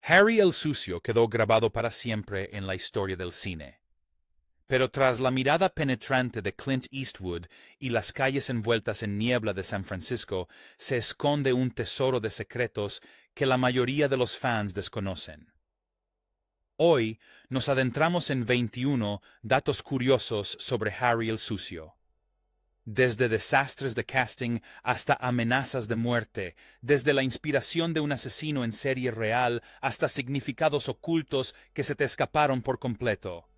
Harry el Sucio quedó grabado para siempre en la historia del cine. Pero tras la mirada penetrante de Clint Eastwood y las calles envueltas en niebla de San Francisco, se esconde un tesoro de secretos que la mayoría de los fans desconocen. Hoy nos adentramos en 21 datos curiosos sobre Harry el Sucio. Desde desastres de casting hasta amenazas de muerte, desde la inspiración de un asesino en serie real hasta significados ocultos que se te escaparon por completo.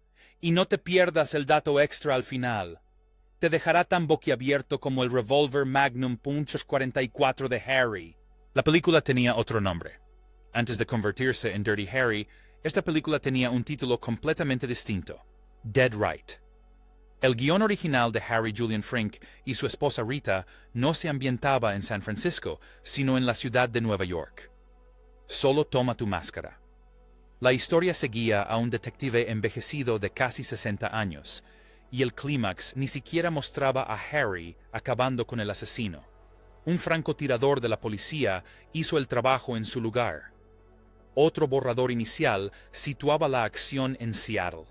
Y no te pierdas el dato extra al final. Te dejará tan boquiabierto como el revólver Magnum .44 de Harry. La película tenía otro nombre. Antes de convertirse en Dirty Harry, esta película tenía un título completamente distinto: Dead Right. El guión original de Harry Julian Frink y su esposa Rita no se ambientaba en San Francisco, sino en la ciudad de Nueva York. Solo toma tu máscara. La historia seguía a un detective envejecido de casi 60 años, y el clímax ni siquiera mostraba a Harry acabando con el asesino. Un francotirador de la policía hizo el trabajo en su lugar. Otro borrador inicial situaba la acción en Seattle.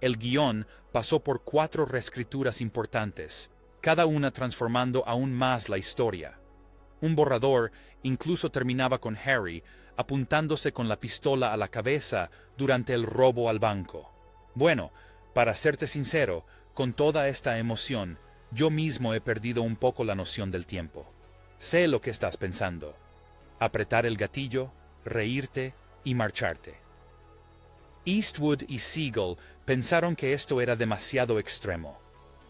El guión pasó por 4 reescrituras importantes, cada una transformando aún más la historia. Un borrador incluso terminaba con Harry apuntándose con la pistola a la cabeza durante el robo al banco. Bueno, para serte sincero, con toda esta emoción, yo mismo he perdido un poco la noción del tiempo. Sé lo que estás pensando: apretar el gatillo, reírte y marcharte. Eastwood y Siegel pensaron que esto era demasiado extremo.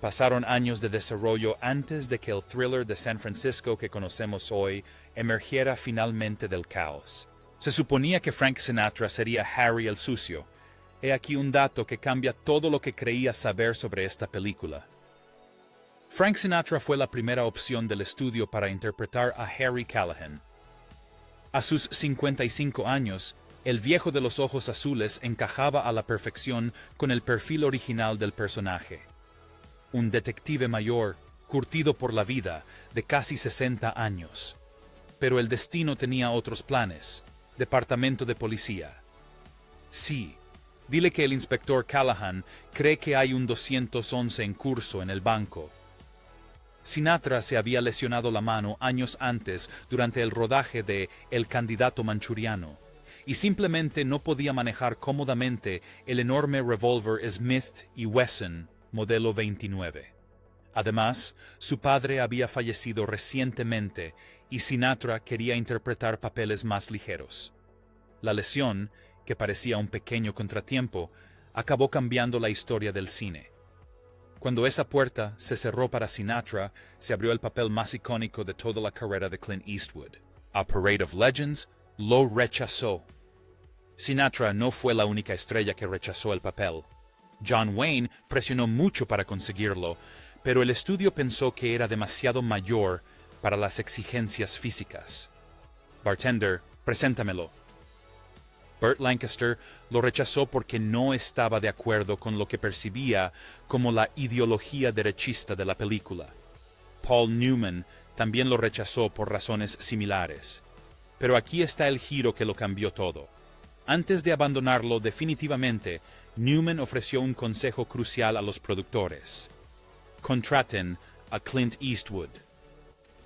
Pasaron años de desarrollo antes de que el thriller de San Francisco que conocemos hoy emergiera finalmente del caos. Se suponía que Frank Sinatra sería Harry el Sucio. He aquí un dato que cambia todo lo que creía saber sobre esta película. Frank Sinatra fue la primera opción del estudio para interpretar a Harry Callahan. A sus 55 años, el viejo de los ojos azules encajaba a la perfección con el perfil original del personaje. Un detective mayor, curtido por la vida, de casi 60 años. Pero el destino tenía otros planes. Departamento de Policía. Sí, dile que el inspector Callahan cree que hay un 211 en curso en el banco. Sinatra se había lesionado la mano años antes durante el rodaje de El candidato manchuriano, y simplemente no podía manejar cómodamente el enorme revólver Smith y Wesson modelo 29. Además, su padre había fallecido recientemente y Sinatra quería interpretar papeles más ligeros. La lesión, que parecía un pequeño contratiempo, acabó cambiando la historia del cine. Cuando esa puerta se cerró para Sinatra, se abrió el papel más icónico de toda la carrera de Clint Eastwood. A Parade of Legends lo rechazó. Sinatra no fue la única estrella que rechazó el papel. John Wayne presionó mucho para conseguirlo, pero el estudio pensó que era demasiado mayor para las exigencias físicas. Bartender, preséntamelo. Burt Lancaster lo rechazó porque no estaba de acuerdo con lo que percibía como la ideología derechista de la película. Paul Newman también lo rechazó por razones similares. Pero aquí está el giro que lo cambió todo. Antes de abandonarlo definitivamente, Newman ofreció un consejo crucial a los productores: contraten a Clint Eastwood.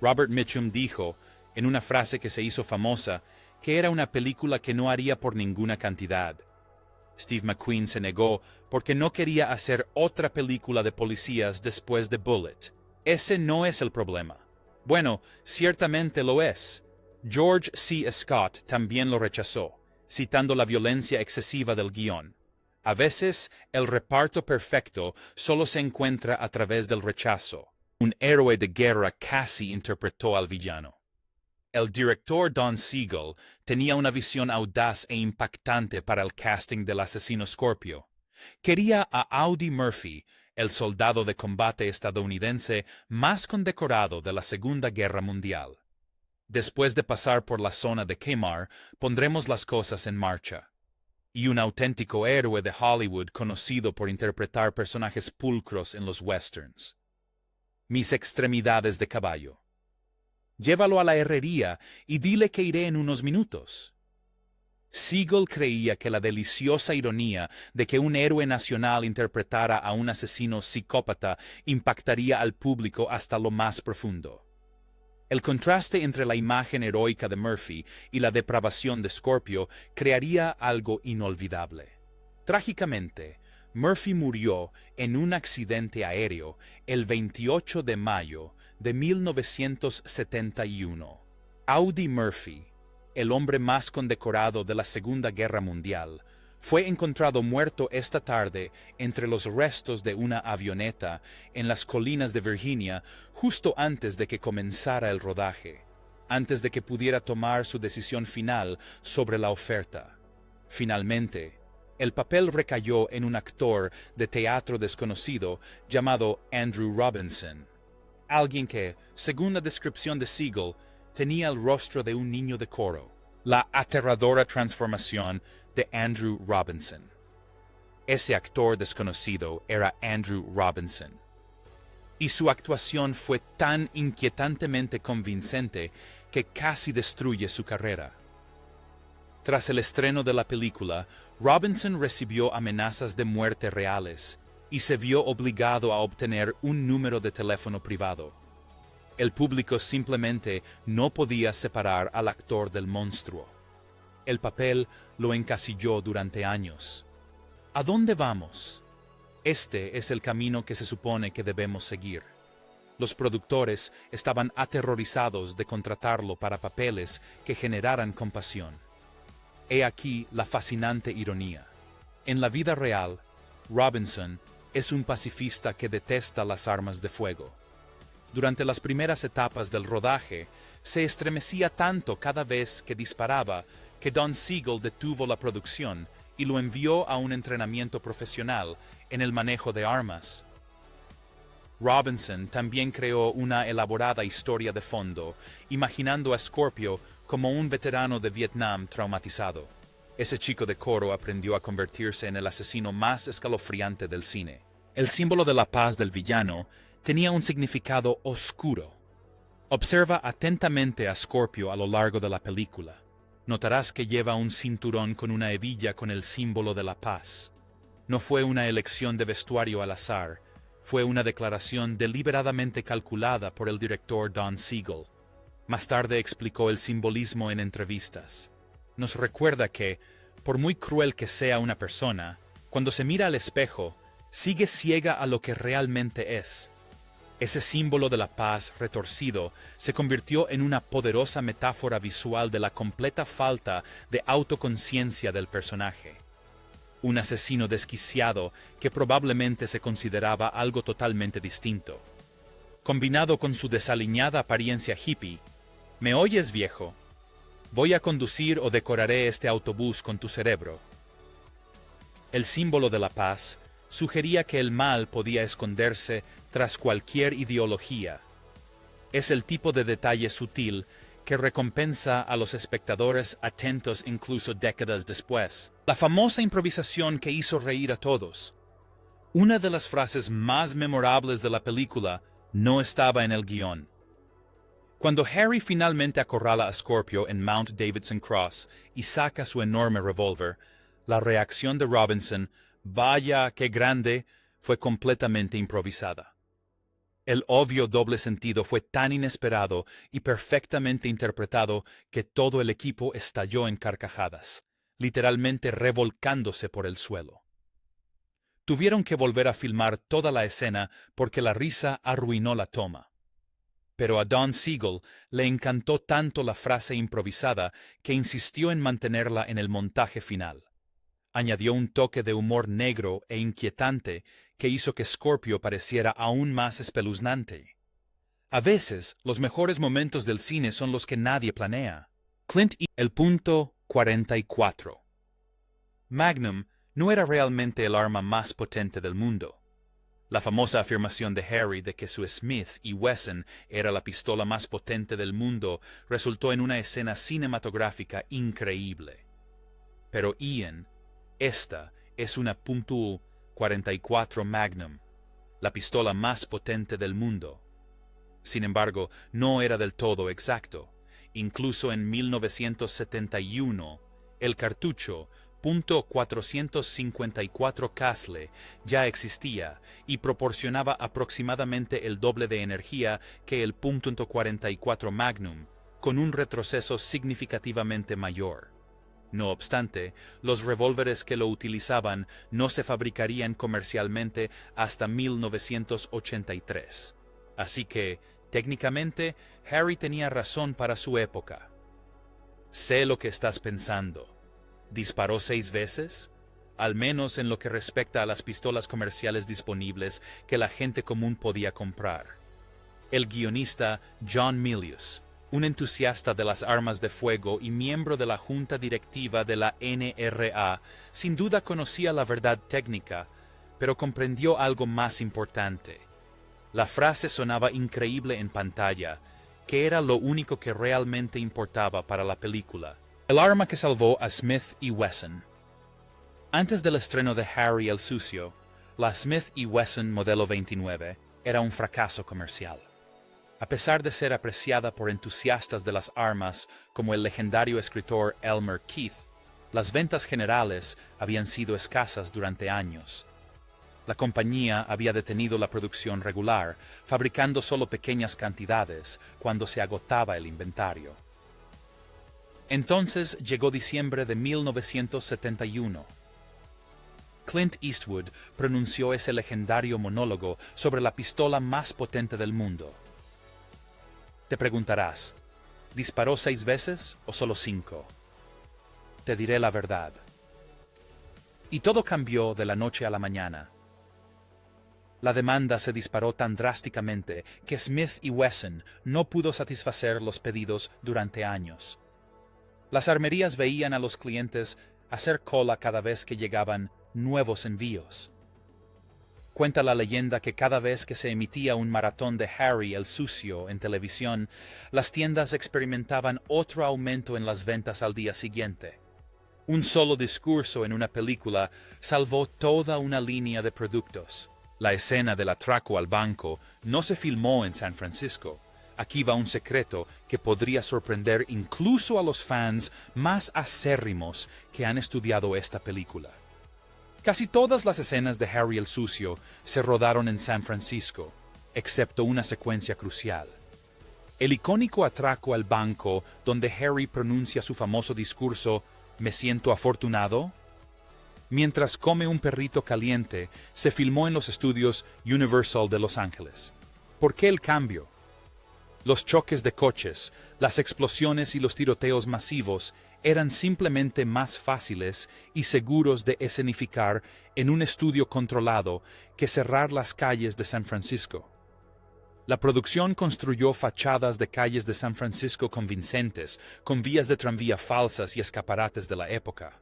Robert Mitchum dijo, en una frase que se hizo famosa, que era una película que no haría por ninguna cantidad. Steve McQueen se negó porque no quería hacer otra película de policías después de Bullitt. Ese no es el problema. Bueno, ciertamente lo es. George C. Scott también lo rechazó, citando la violencia excesiva del guión. A veces, el reparto perfecto solo se encuentra a través del rechazo. Un héroe de guerra casi interpretó al villano. El director Don Siegel tenía una visión audaz e impactante para el casting del asesino Scorpio. Quería a Audie Murphy, el soldado de combate estadounidense más condecorado de la Segunda Guerra Mundial. Después de pasar por la zona de Kmart, pondremos las cosas en marcha. Y un auténtico héroe de Hollywood conocido por interpretar personajes pulcros en los westerns. Mis extremidades de caballo. Llévalo a la herrería y dile que iré en unos minutos. Siegel creía que la deliciosa ironía de que un héroe nacional interpretara a un asesino psicópata impactaría al público hasta lo más profundo. El contraste entre la imagen heroica de Murphy y la depravación de Scorpio crearía algo inolvidable. Trágicamente, Murphy murió en un accidente aéreo el 28 de mayo de 1971. Audie Murphy, el hombre más condecorado de la Segunda Guerra Mundial, fue encontrado muerto esta tarde entre los restos de una avioneta en las colinas de Virginia justo antes de que comenzara el rodaje, antes de que pudiera tomar su decisión final sobre la oferta. Finalmente, el papel recayó en un actor de teatro desconocido llamado Andrew Robinson, alguien que, según la descripción de Siegel, tenía el rostro de un niño de coro. La aterradora transformación de Andrew Robinson. Ese actor desconocido era Andrew Robinson, y su actuación fue tan inquietantemente convincente que casi destruye su carrera. Tras el estreno de la película, Robinson recibió amenazas de muerte reales y se vio obligado a obtener un número de teléfono privado. El público simplemente no podía separar al actor del monstruo. El papel lo encasilló durante años. ¿A dónde vamos? Este es el camino que se supone que debemos seguir. Los productores estaban aterrorizados de contratarlo para papeles que generaran compasión. He aquí la fascinante ironía. En la vida real, Robinson es un pacifista que detesta las armas de fuego. Durante las primeras etapas del rodaje, se estremecía tanto cada vez que disparaba que Don Siegel detuvo la producción y lo envió a un entrenamiento profesional en el manejo de armas. Robinson también creó una elaborada historia de fondo, imaginando a Scorpio como un veterano de Vietnam traumatizado. Ese chico de coro aprendió a convertirse en el asesino más escalofriante del cine. El símbolo de la paz del villano tenía un significado oscuro. Observa atentamente a Scorpio a lo largo de la película. Notarás que lleva un cinturón con una hebilla con el símbolo de la paz. No fue una elección de vestuario al azar, fue una declaración deliberadamente calculada por el director Don Siegel. Más tarde explicó el simbolismo en entrevistas. Nos recuerda que, por muy cruel que sea una persona, cuando se mira al espejo, sigue ciega a lo que realmente es. Ese símbolo de la paz retorcido se convirtió en una poderosa metáfora visual de la completa falta de autoconciencia del personaje. Un asesino desquiciado que probablemente se consideraba algo totalmente distinto. Combinado con su desaliñada apariencia hippie, ¿me oyes, viejo? Voy a conducir o decoraré este autobús con tu cerebro. El símbolo de la paz sugería que el mal podía esconderse tras cualquier ideología. Es el tipo de detalle sutil que recompensa a los espectadores atentos incluso décadas después. La famosa improvisación que hizo reír a todos. Una de las frases más memorables de la película no estaba en el guión. Cuando Harry finalmente acorrala a Scorpio en Mount Davidson Cross y saca su enorme revólver, la reacción de Robinson, vaya qué grande, fue completamente improvisada. El obvio doble sentido fue tan inesperado y perfectamente interpretado que todo el equipo estalló en carcajadas, literalmente revolcándose por el suelo. Tuvieron que volver a filmar toda la escena porque la risa arruinó la toma. Pero a Don Siegel le encantó tanto la frase improvisada que insistió en mantenerla en el montaje final. Añadió un toque de humor negro e inquietante que hizo que Scorpio pareciera aún más espeluznante. A veces, los mejores momentos del cine son los que nadie planea. El punto 44. Magnum no era realmente el arma más potente del mundo. La famosa afirmación de Harry de que su Smith y Wesson era la pistola más potente del mundo resultó en una escena cinematográfica increíble. Pero Ian, esta es una .44 Magnum, la pistola más potente del mundo. Sin embargo, no era del todo exacto. Incluso en 1971, El cartucho .454 Castle ya existía y proporcionaba aproximadamente el doble de energía que el .44 Magnum, con un retroceso significativamente mayor. No obstante, los revólveres que lo utilizaban no se fabricarían comercialmente hasta 1983. Así que, técnicamente, Harry tenía razón para su época. Sé lo que estás pensando. ¿Disparó 6 veces? Al menos en lo que respecta a las pistolas comerciales disponibles que la gente común podía comprar. El guionista John Milius, un entusiasta de las armas de fuego y miembro de la junta directiva de la NRA, sin duda conocía la verdad técnica, pero comprendió algo más importante. La frase sonaba increíble en pantalla, que era lo único que realmente importaba para la película. El arma que salvó a Smith y Wesson. Antes del estreno de Harry el Sucio, la Smith y Wesson modelo 29 era un fracaso comercial. A pesar de ser apreciada por entusiastas de las armas como el legendario escritor Elmer Keith, las ventas generales habían sido escasas durante años. La compañía había detenido la producción regular, fabricando solo pequeñas cantidades cuando se agotaba el inventario. Entonces llegó diciembre de 1971. Clint Eastwood pronunció ese legendario monólogo sobre la pistola más potente del mundo. Te preguntarás, ¿disparó 6 veces o solo 5? Te diré la verdad. Y todo cambió de la noche a la mañana. La demanda se disparó tan drásticamente que Smith y Wesson no pudo satisfacer los pedidos durante años. Las armerías veían a los clientes hacer cola cada vez que llegaban nuevos envíos. Cuenta la leyenda que cada vez que se emitía un maratón de Harry el Sucio en televisión, las tiendas experimentaban otro aumento en las ventas al día siguiente. Un solo discurso en una película salvó toda una línea de productos. La escena del atraco al banco no se filmó en San Francisco. Aquí va un secreto que podría sorprender incluso a los fans más acérrimos que han estudiado esta película. Casi todas las escenas de Harry el Sucio se rodaron en San Francisco, excepto una secuencia crucial. El icónico atraco al banco donde Harry pronuncia su famoso discurso «¿Me siento afortunado?», mientras come un perrito caliente, se filmó en los estudios Universal de Los Ángeles. ¿Por qué el cambio? Los choques de coches, las explosiones y los tiroteos masivos eran simplemente más fáciles y seguros de escenificar en un estudio controlado que cerrar las calles de San Francisco. La producción construyó fachadas de calles de San Francisco convincentes, con vías de tranvía falsas y escaparates de la época.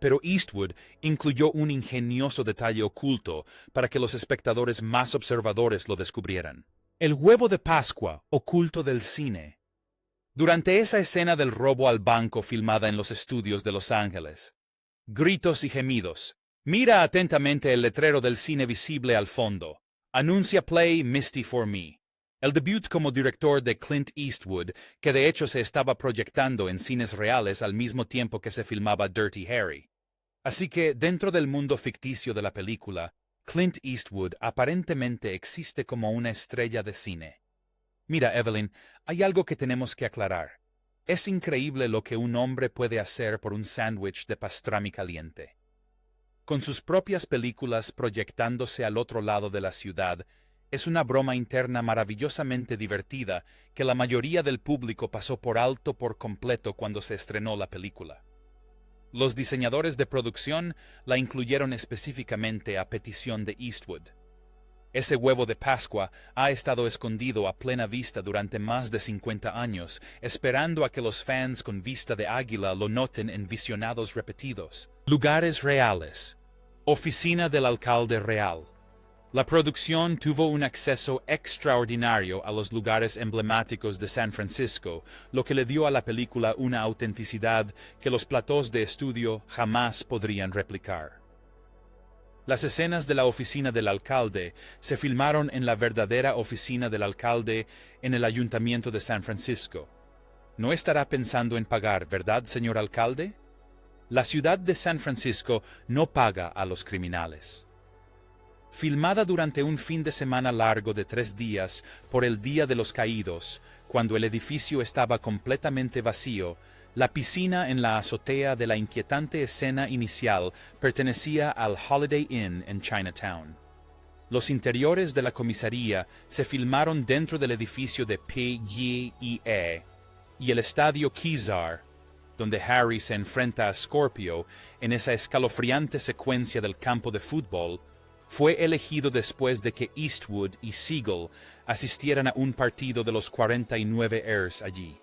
Pero Eastwood incluyó un ingenioso detalle oculto para que los espectadores más observadores lo descubrieran. El huevo de Pascua oculto del cine. Durante esa escena del robo al banco filmada en los estudios de Los Ángeles, gritos y gemidos. Mira atentamente el letrero del cine visible al fondo. Anuncia Play Misty for Me. El debut como director de Clint Eastwood, que de hecho se estaba proyectando en cines reales al mismo tiempo que se filmaba Dirty Harry. Así que, dentro del mundo ficticio de la película, Clint Eastwood aparentemente existe como una estrella de cine. Mira, Evelyn, hay algo que tenemos que aclarar. Es increíble lo que un hombre puede hacer por un sándwich de pastrami caliente. Con sus propias películas proyectándose al otro lado de la ciudad, es una broma interna maravillosamente divertida que la mayoría del público pasó por alto por completo cuando se estrenó la película. Los diseñadores de producción la incluyeron específicamente a petición de Eastwood. Ese huevo de Pascua ha estado escondido a plena vista durante más de 50 años, esperando a que los fans con vista de águila lo noten en visionados repetidos. Lugares reales. Oficina del alcalde real. La producción tuvo un acceso extraordinario a los lugares emblemáticos de San Francisco, lo que le dio a la película una autenticidad que los platós de estudio jamás podrían replicar. Las escenas de la oficina del alcalde se filmaron en la verdadera oficina del alcalde en el Ayuntamiento de San Francisco. No estará pensando en pagar, ¿verdad, señor alcalde? La ciudad de San Francisco no paga a los criminales. Filmada durante un fin de semana largo de 3 días por el Día de los Caídos, cuando el edificio estaba completamente vacío, la piscina en la azotea de la inquietante escena inicial pertenecía al Holiday Inn en Chinatown. Los interiores de la comisaría se filmaron dentro del edificio de PYE y el estadio Kezar, donde Harry se enfrenta a Scorpio en esa escalofriante secuencia del campo de fútbol, fue elegido después de que Eastwood y Siegel asistieran a un partido de los 49 ers allí.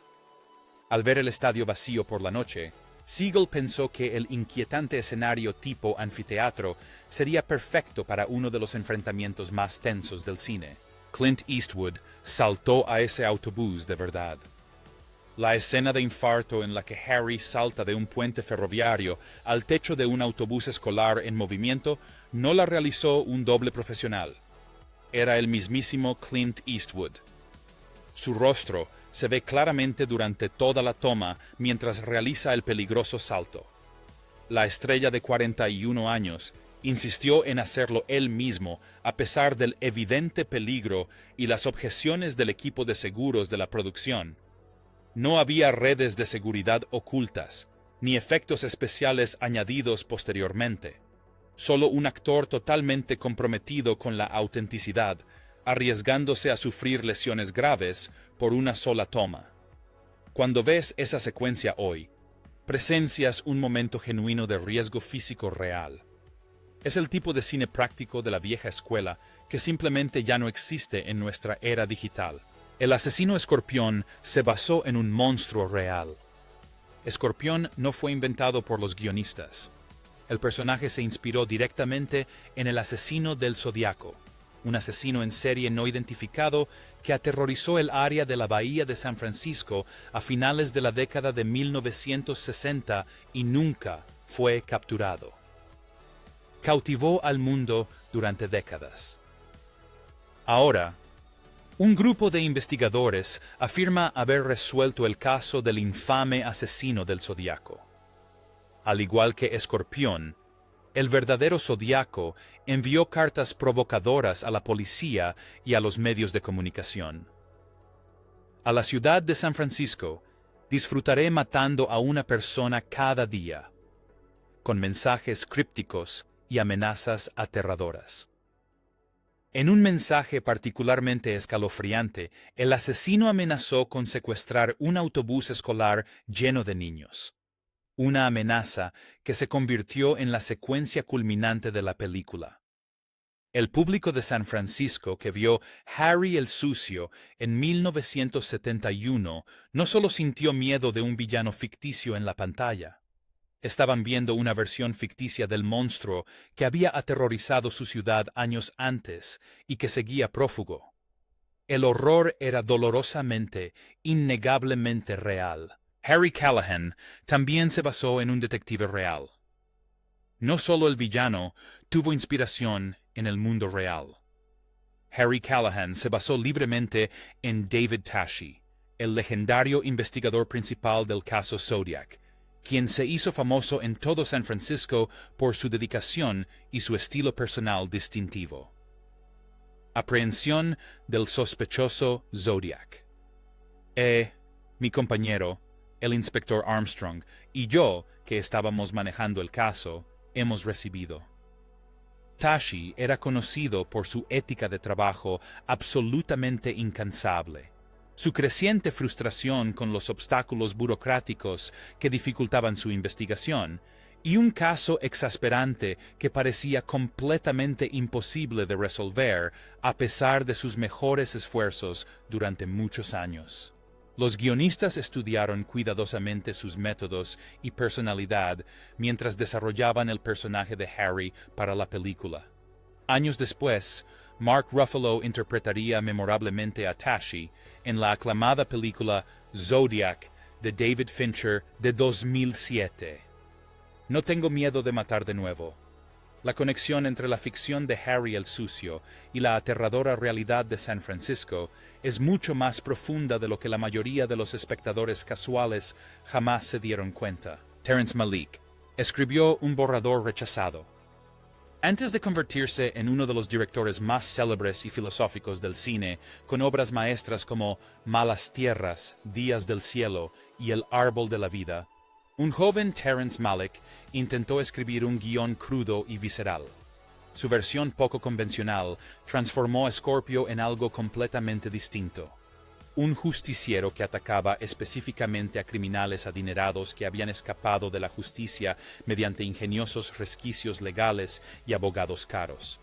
Al ver el estadio vacío por la noche, Siegel pensó que el inquietante escenario tipo anfiteatro sería perfecto para uno de los enfrentamientos más tensos del cine. Clint Eastwood saltó a ese autobús de verdad. La escena de infarto en la que Harry salta de un puente ferroviario al techo de un autobús escolar en movimiento no la realizó un doble profesional. Era el mismísimo Clint Eastwood. Su rostro se ve claramente durante toda la toma mientras realiza el peligroso salto. La estrella de 41 años insistió en hacerlo él mismo a pesar del evidente peligro y las objeciones del equipo de seguros de la producción. No había redes de seguridad ocultas, ni efectos especiales añadidos posteriormente. Solo un actor totalmente comprometido con la autenticidad, arriesgándose a sufrir lesiones graves por una sola toma. Cuando ves esa secuencia hoy, presencias un momento genuino de riesgo físico real. Es el tipo de cine práctico de la vieja escuela que simplemente ya no existe en nuestra era digital. El asesino Escorpión se basó en un monstruo real. Escorpión no fue inventado por los guionistas. El personaje se inspiró directamente en el asesino del Zodiaco, un asesino en serie no identificado que aterrorizó el área de la bahía de San Francisco a finales de la década de 1960 y nunca fue capturado. Cautivó al mundo durante décadas. Ahora, un grupo de investigadores afirma haber resuelto el caso del infame asesino del Zodiaco. Al igual que Escorpión, el verdadero Zodiaco envió cartas provocadoras a la policía y a los medios de comunicación. A la ciudad de San Francisco disfrutaré matando a una persona cada día, con mensajes crípticos y amenazas aterradoras. En un mensaje particularmente escalofriante, el asesino amenazó con secuestrar un autobús escolar lleno de niños. Una amenaza que se convirtió en la secuencia culminante de la película. El público de San Francisco que vio Harry el Sucio en 1971 no solo sintió miedo de un villano ficticio en la pantalla. Estaban viendo una versión ficticia del monstruo que había aterrorizado su ciudad años antes y que seguía prófugo. El horror era dolorosamente, innegablemente real. Harry Callahan también se basó en un detective real. No solo el villano tuvo inspiración en el mundo real. Harry Callahan se basó libremente en David Tashi, el legendario investigador principal del caso Zodiac, quien se hizo famoso en todo San Francisco por su dedicación y su estilo personal distintivo. Aprehensión del sospechoso Zodiac. Mi compañero, el inspector Armstrong, y yo, que estábamos manejando el caso, hemos recibido. Tashi era conocido por su ética de trabajo absolutamente incansable, su creciente frustración con los obstáculos burocráticos que dificultaban su investigación, y un caso exasperante que parecía completamente imposible de resolver a pesar de sus mejores esfuerzos durante muchos años. Los guionistas estudiaron cuidadosamente sus métodos y personalidad mientras desarrollaban el personaje de Harry para la película. Años después, Mark Ruffalo interpretaría memorablemente a Tashi en la aclamada película Zodiac de David Fincher de 2007. No tengo miedo de matar de nuevo. La conexión entre la ficción de Harry el Sucio y la aterradora realidad de San Francisco es mucho más profunda de lo que la mayoría de los espectadores casuales jamás se dieron cuenta. Terrence Malick, Escribió un borrador rechazado. Antes de convertirse en uno de los directores más célebres y filosóficos del cine, con obras maestras como Malas Tierras, Días del Cielo y El Árbol de la Vida, un joven Terrence Malick intentó escribir un guión crudo y visceral. Su versión poco convencional transformó a Scorpio en algo completamente distinto. Un justiciero que atacaba específicamente a criminales adinerados que habían escapado de la justicia mediante ingeniosos resquicios legales y abogados caros.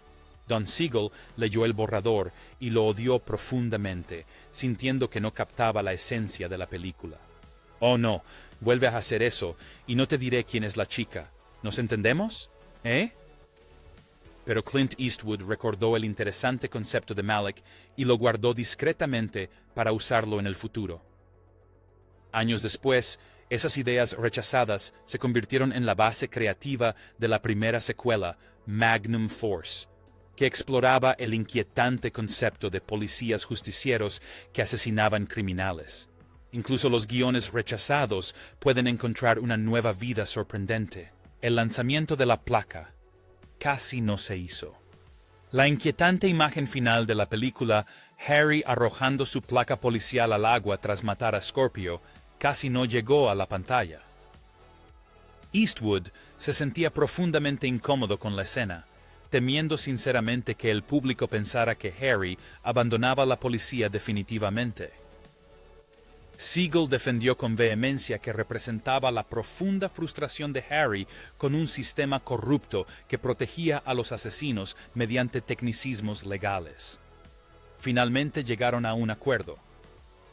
Don Siegel leyó el borrador y lo odió profundamente, sintiendo que no captaba la esencia de la película. «Oh no, vuelve a hacer eso, y no te diré quién es la chica. ¿Nos entendemos? ¿Eh?» Pero Clint Eastwood recordó el interesante concepto de Malick y lo guardó discretamente para usarlo en el futuro. Años después, esas ideas rechazadas se convirtieron en la base creativa de la primera secuela, Magnum Force, que exploraba el inquietante concepto de policías justicieros que asesinaban criminales. Incluso los guiones rechazados pueden encontrar una nueva vida sorprendente. El lanzamiento de La Placa casi no se hizo. La inquietante imagen final de la película, Harry arrojando su placa policial al agua tras matar a Scorpio, casi no llegó a la pantalla. Eastwood se sentía profundamente incómodo con la escena, temiendo sinceramente que el público pensara que Harry abandonaba la policía definitivamente. Siegel defendió con vehemencia que representaba la profunda frustración de Harry con un sistema corrupto que protegía a los asesinos mediante tecnicismos legales. Finalmente llegaron a un acuerdo.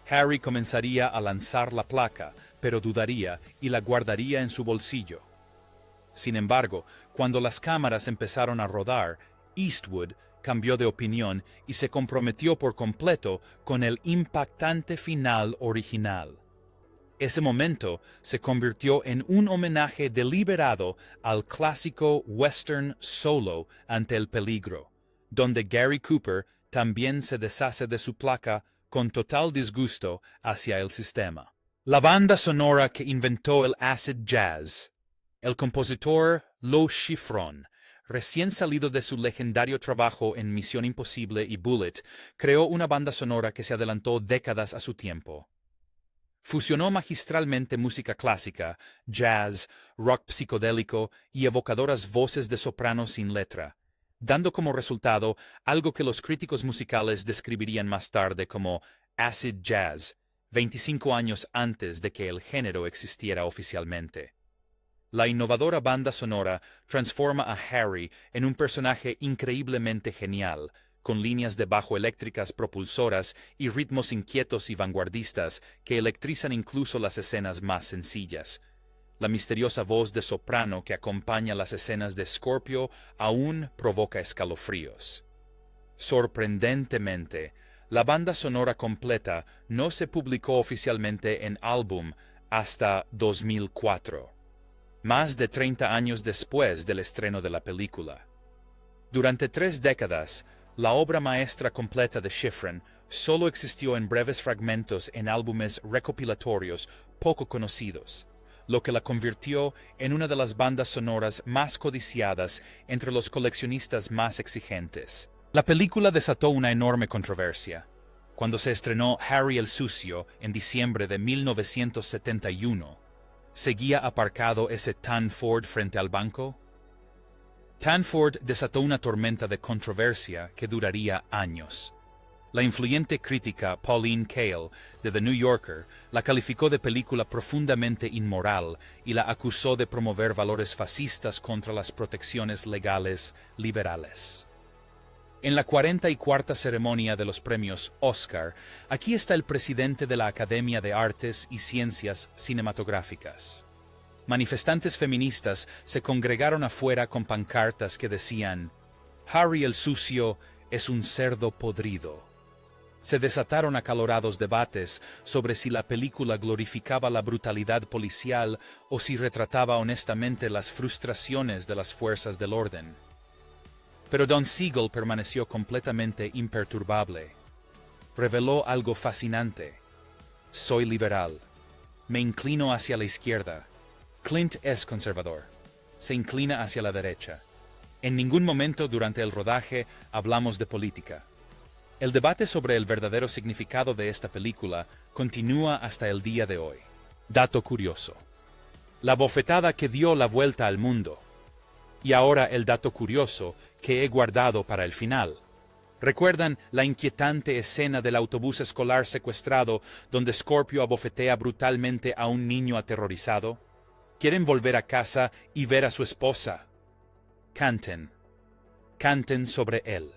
Harry comenzaría a lanzar la placa, pero dudaría y la guardaría en su bolsillo. Sin embargo, cuando las cámaras empezaron a rodar, Eastwood cambió de opinión y se comprometió por completo con el impactante final original. Ese momento se convirtió en un homenaje deliberado al clásico western Solo ante el peligro, donde Gary Cooper también se deshace de su placa con total disgusto hacia el sistema. La banda sonora que inventó el acid jazz. El compositor Lo Schifrin, recién salido de su legendario trabajo en Misión Imposible y Bullet, creó una banda sonora que se adelantó décadas a su tiempo. Fusionó magistralmente música clásica, jazz, rock psicodélico y evocadoras voces de soprano sin letra, dando como resultado algo que los críticos musicales describirían más tarde como acid jazz, 25 años antes de que el género existiera oficialmente. La innovadora banda sonora transforma a Harry en un personaje increíblemente genial, con líneas de bajo eléctricas propulsoras y ritmos inquietos y vanguardistas que electrizan incluso las escenas más sencillas. La misteriosa voz de soprano que acompaña las escenas de Scorpio aún provoca escalofríos. Sorprendentemente, la banda sonora completa no se publicó oficialmente en álbum hasta 2004. Más de 30 años después del estreno de la película. Durante 3 décadas, la obra maestra completa de Schifrin solo existió en breves fragmentos en álbumes recopilatorios poco conocidos, lo que la convirtió en una de las bandas sonoras más codiciadas entre los coleccionistas más exigentes. La película desató una enorme controversia. Cuando se estrenó Harry el Sucio en diciembre de 1971, ¿seguía aparcado ese Tan Ford frente al banco? Tan Ford desató una tormenta de controversia que duraría años. La influyente crítica Pauline Kael, de The New Yorker, la calificó de película profundamente inmoral y la acusó de promover valores fascistas contra las protecciones legales liberales. En la 44ª ceremonia de los premios Oscar, aquí está el presidente de la Academia de Artes y Ciencias Cinematográficas. Manifestantes feministas se congregaron afuera con pancartas que decían: «Harry el Sucio es un cerdo podrido». Se desataron acalorados debates sobre si la película glorificaba la brutalidad policial o si retrataba honestamente las frustraciones de las fuerzas del orden. Pero Don Siegel permaneció completamente imperturbable. Reveló algo fascinante. Soy liberal. Me inclino hacia la izquierda. Clint es conservador. se inclina hacia la derecha. En ningún momento durante el rodaje hablamos de política. El debate sobre el verdadero significado de esta película continúa hasta el día de hoy. Dato curioso. La bofetada que dio la vuelta al mundo. Y ahora el dato curioso que he guardado para el final. ¿Recuerdan la inquietante escena del autobús escolar secuestrado donde Scorpio abofetea brutalmente a un niño aterrorizado? Quieren volver a casa y ver a su esposa. Canten. Canten sobre él.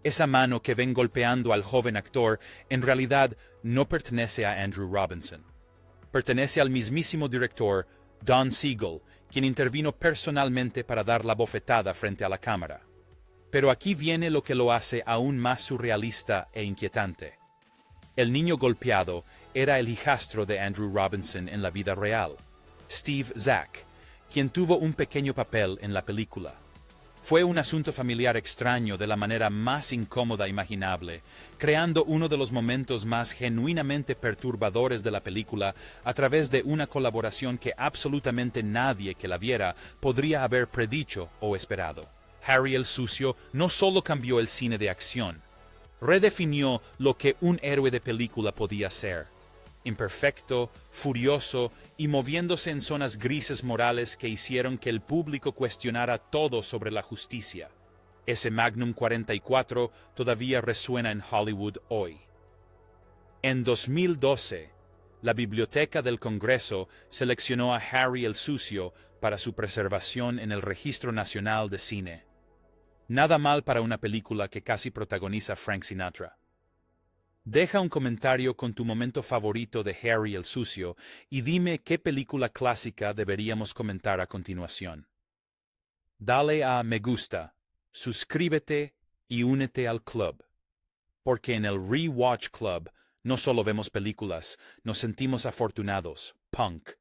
Esa mano que ven golpeando al joven actor en realidad no pertenece a Andrew Robinson. Pertenece al mismísimo director, Don Siegel, quien intervino personalmente para dar la bofetada frente a la cámara. Pero aquí viene lo que lo hace aún más surrealista e inquietante. El niño golpeado era el hijastro de Andrew Robinson en la vida real, Steve Zack, quien tuvo un pequeño papel en la película. Fue un asunto familiar extraño de la manera más incómoda imaginable, creando uno de los momentos más genuinamente perturbadores de la película a través de una colaboración que absolutamente nadie que la viera podría haber predicho o esperado. Harry el Sucio no solo cambió el cine de acción, redefinió lo que un héroe de película podía ser. Imperfecto, furioso y moviéndose en zonas grises morales que hicieron que el público cuestionara todo sobre la justicia. Ese Magnum 44 todavía resuena en Hollywood hoy. En 2012, la Biblioteca del Congreso seleccionó a Harry el Sucio para su preservación en el Registro Nacional de Cine. Nada mal para una película que casi protagoniza Frank Sinatra. Deja un comentario con tu momento favorito de Harry el Sucio y dime qué película clásica deberíamos comentar a continuación. Dale a me gusta, suscríbete y únete al club. Porque en el Rewatch Club no solo vemos películas, nos sentimos afortunados, punk.